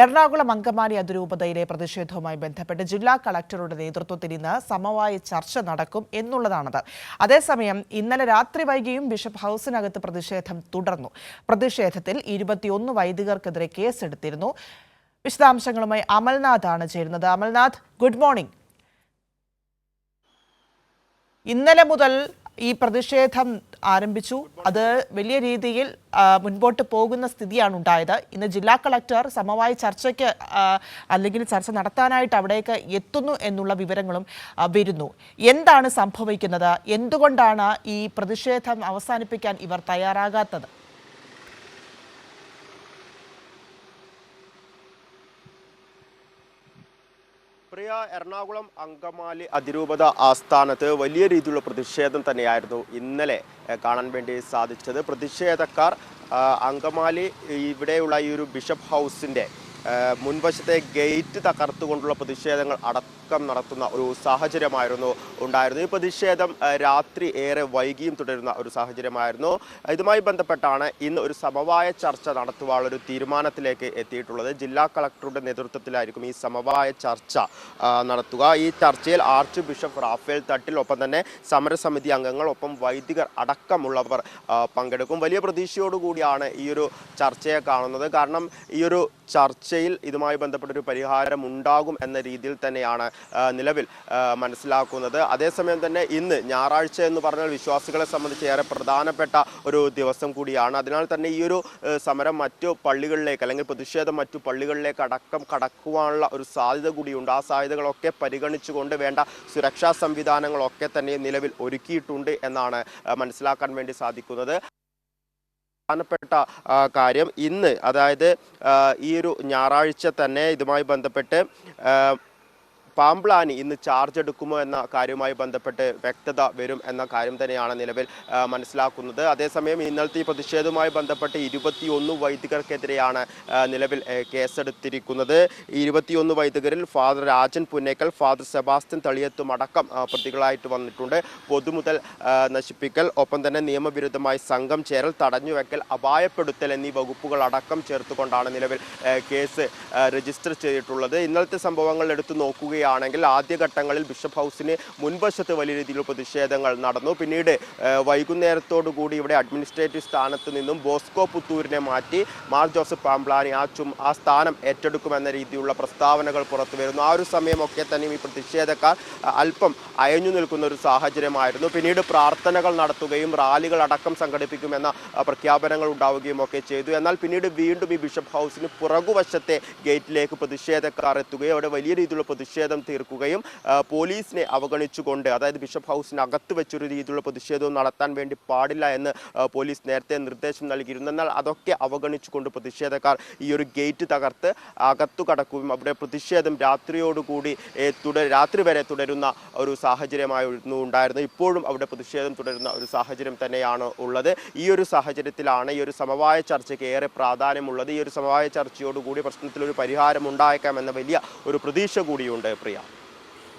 എറണാകുളം അങ്കമാലി അതിരൂപതയിലെ പ്രതിഷേധവുമായി ബന്ധപ്പെട്ട് ജില്ലാ കളക്ടറുടെ നേതൃത്വത്തിൽ ഇന്ന് സമവായ ചർച്ച നടക്കും എന്നുള്ളതാണത്. അതേസമയം ഇന്നലെ രാത്രി വൈകിയും ബിഷപ്പ് ഹൌസിനകത്ത് പ്രതിഷേധം തുടർന്നു. പ്രതിഷേധത്തിൽ 21 വൈദികർക്കെതിരെ കേസെടുത്തിരുന്നു. വിശദാംശങ്ങളുമായി അമൽനാഥാണ് ചേരുന്നത്. Amalnath, good morning. ഇന്നലെ മുതൽ ഈ പ്രതിഷേധം ആരംഭിച്ചു. അത് വലിയ രീതിയിൽ മുൻപോട്ട് പോകുന്ന സ്ഥിതിയാണ് ഉണ്ടായത്. ഇന്ന് ജില്ലാ കളക്ടർ സമവായ ചർച്ചയ്ക്ക് അല്ലെങ്കിൽ ചർച്ച നടത്താനായിട്ട് അവിടേക്ക് എത്തുന്നു എന്നുള്ള വിവരങ്ങളും വരുന്നു. എന്താണ് സംഭവിക്കുന്നത്? എന്തുകൊണ്ടാണ് ഈ പ്രതിഷേധം അവസാനിപ്പിക്കാൻ ഇവർ തയ്യാറാകാത്തത്? പ്രിയ, എറണാകുളം അങ്കമാലി അതിരൂപത ആസ്ഥാനത്ത് വലിയ രീതിയിലുള്ള പ്രതിഷേധം തന്നെയായിരുന്നു ഇന്നലെ കാണാൻ വേണ്ടി സാധിച്ചത്. പ്രതിഷേധക്കാർ അങ്കമാലി ഇവിടെയുള്ള ഈ ഒരു ബിഷപ്പ് ഹൗസിൻ്റെ മുൻവശത്തെ ഗേറ്റ് തകർത്തുകൊണ്ടുള്ള പ്രതിഷേധങ്ങൾ അടക്കം നടത്തുന്ന ഒരു സാഹചര്യമായിരുന്നു ഉണ്ടായിരുന്നത്. ഈ പ്രതിഷേധം രാത്രി ഏറെ വൈകിയും തുടരുന്ന ഒരു സാഹചര്യമായിരുന്നു. ഇതുമായി ബന്ധപ്പെട്ടാണ് ഇന്ന് ഒരു സമവായ ചർച്ച നടത്തുവാനുള്ള ഒരു തീരുമാനത്തിലേക്ക് എത്തിയിട്ടുള്ളത്. ജില്ലാ കളക്ടറുടെ നേതൃത്വത്തിലായിരിക്കും ഈ സമവായ ചർച്ച നടത്തുക. ഈ ചർച്ചയിൽ ആർച്ച് ബിഷപ്പ് റാഫേൽ തട്ടിൽ, ഒപ്പം തന്നെ സമരസമിതി അംഗങ്ങൾ, ഒപ്പം വൈദികർ അടക്കമുള്ളവർ പങ്കെടുക്കും. വലിയ പ്രതീക്ഷയോടുകൂടിയാണ് ഈ ഒരു ചർച്ചയെ കാണുന്നത്. കാരണം ഈ ഒരു ചർച്ചയിൽ ഇതുമായി ബന്ധപ്പെട്ടൊരു പരിഹാരം ഉണ്ടാകും എന്ന രീതിയിൽ തന്നെയാണ് നിലവിൽ മനസ്സിലാക്കുന്നത്. അതേസമയം തന്നെ ഇന്ന് ഞായറാഴ്ച എന്ന് പറഞ്ഞാൽ വിശ്വാസികളെ സംബന്ധിച്ച് ഏറെ പ്രധാനപ്പെട്ട ഒരു ദിവസം കൂടിയാണ്. അതിനാൽ തന്നെ ഈ ഒരു സമരം മറ്റു പള്ളികളിലേക്ക്, അല്ലെങ്കിൽ പ്രതിഷേധം മറ്റു പള്ളികളിലേക്ക് അടക്കം കടക്കുവാനുള്ള ഒരു സാധ്യത കൂടിയുണ്ട്. ആ സാധ്യതകളൊക്കെ പരിഗണിച്ചുകൊണ്ട് വേണ്ട സുരക്ഷാ സംവിധാനങ്ങളൊക്കെ തന്നെ നിലവിൽ ഒരുക്കിയിട്ടുണ്ട് എന്നാണ് മനസ്സിലാക്കാൻ വേണ്ടി സാധിക്കുന്നത്. പ്രധാനപ്പെട്ട കാര്യം ഇന്ന്, അതായത് ഈ ഒരു ഞായറാഴ്ച തന്നെ ഇതുമായി ബന്ധപ്പെട്ട് പാമ്പ്ലാനി ഇന്ന് ചാർജ് എടുക്കുമോ എന്ന കാര്യവുമായി ബന്ധപ്പെട്ട് വ്യക്തത വരും എന്ന കാര്യം തന്നെയാണ് നിലവിൽ മനസ്സിലാക്കുന്നത്. അതേസമയം ഇന്നലത്തെ ഈ പ്രതിഷേധവുമായി ബന്ധപ്പെട്ട് 21 വൈദികർക്കെതിരെയാണ് നിലവിൽ കേസെടുത്തിരിക്കുന്നത്. 21 വൈദികരിൽ ഫാദർ രാജൻ പുന്നേക്കൽ, ഫാദർ സെബാസ്റ്റ്യൻ തളിയത്തും അടക്കം പ്രതികളായിട്ട് വന്നിട്ടുണ്ട്. പൊതുമുതൽ നശിപ്പിക്കൽ, ഒപ്പം തന്നെ നിയമവിരുദ്ധമായി സംഘം ചേരൽ, തടഞ്ഞുവെക്കൽ, അപായപ്പെടുത്തൽ എന്നീ വകുപ്പുകൾ അടക്കം ചേർത്തുകൊണ്ടാണ് നിലവിൽ കേസ് രജിസ്റ്റർ ചെയ്തിട്ടുള്ളത്. ഇന്നലത്തെ സംഭവങ്ങൾ എടുത്തു നോക്കുകയാണെങ്കിൽ ആദ്യഘട്ടങ്ങളിൽ ബിഷപ്പ് ഹൗസിന് മുൻവശത്ത് വലിയ രീതിയിലുള്ള പ്രതിഷേധങ്ങൾ നടന്നു. പിന്നീട് വൈകുന്നേരത്തോടു കൂടി ഇവിടെ അഡ്മിനിസ്ട്രേറ്റീവ് സ്ഥാനത്ത് നിന്നും ബോസ്കോ പുത്തൂരിനെ മാറ്റി മാർ ജോസഫ് പാമ്പ്ലാനി ആ സ്ഥാനം ഏറ്റെടുക്കുമെന്ന രീതിയിലുള്ള പ്രസ്താവനകൾ പുറത്തു വരുന്നു. ആ ഒരു സമയമൊക്കെ തന്നെ ഈ പ്രതിഷേധക്കാർ അല്പം അയഞ്ഞു നിൽക്കുന്ന ഒരു സാഹചര്യമായിരുന്നു. പിന്നീട് പ്രാർത്ഥനകൾ നടത്തുകയും റാലികൾ അടക്കം സംഘടിപ്പിക്കുമെന്ന പ്രഖ്യാപനങ്ങൾ ഉണ്ടാവുകയും ഒക്കെ ചെയ്തു. എന്നാൽ പിന്നീട് വീണ്ടും ഈ ബിഷപ്പ് ഹൗസിന് പുറകുവശത്തെ ഗേറ്റിലേക്ക് പ്രതിഷേധക്കാർ എത്തുകയും അവിടെ വലിയ രീതിയിലുള്ള പ്രതിഷേധം തീർക്കുകയും പോലീസിനെ അവഗണിച്ചുകൊണ്ട്, അതായത് ബിഷപ്പ് ഹൗസിനകത്ത് വെച്ചൊരു രീതിയിലുള്ള പ്രതിഷേധവും നടത്താൻ വേണ്ടി പാടില്ല എന്ന് പോലീസ് നേരത്തെ നിർദ്ദേശം നൽകിയിരുന്നു. എന്നാൽ അതൊക്കെ അവഗണിച്ചുകൊണ്ട് പ്രതിഷേധക്കാർ ഈ ഒരു ഗേറ്റ് തകർത്ത് അകത്തു കടക്കുകയും അവിടെ പ്രതിഷേധം രാത്രിയോടുകൂടി രാത്രി വരെ തുടരുന്ന ഒരു സാഹചര്യമായിരുന്നു ഉണ്ടായിരുന്നത്. ഇപ്പോഴും അവിടെ പ്രതിഷേധം തുടരുന്ന ഒരു സാഹചര്യം തന്നെയാണ് ഉള്ളത്. ഈ ഒരു സാഹചര്യത്തിലാണ് ഈ ഒരു സമവായ ചർച്ചയ്ക്ക് ഏറെ പ്രാധാന്യമുള്ളത്. ഈ ഒരു സമവായ ചർച്ചയോടുകൂടി പ്രശ്നത്തിലൊരു പരിഹാരം ഉണ്ടായേക്കാമെന്ന വലിയ ഒരു പ്രതീക്ഷ കൂടിയുണ്ട്. പ്രിയ.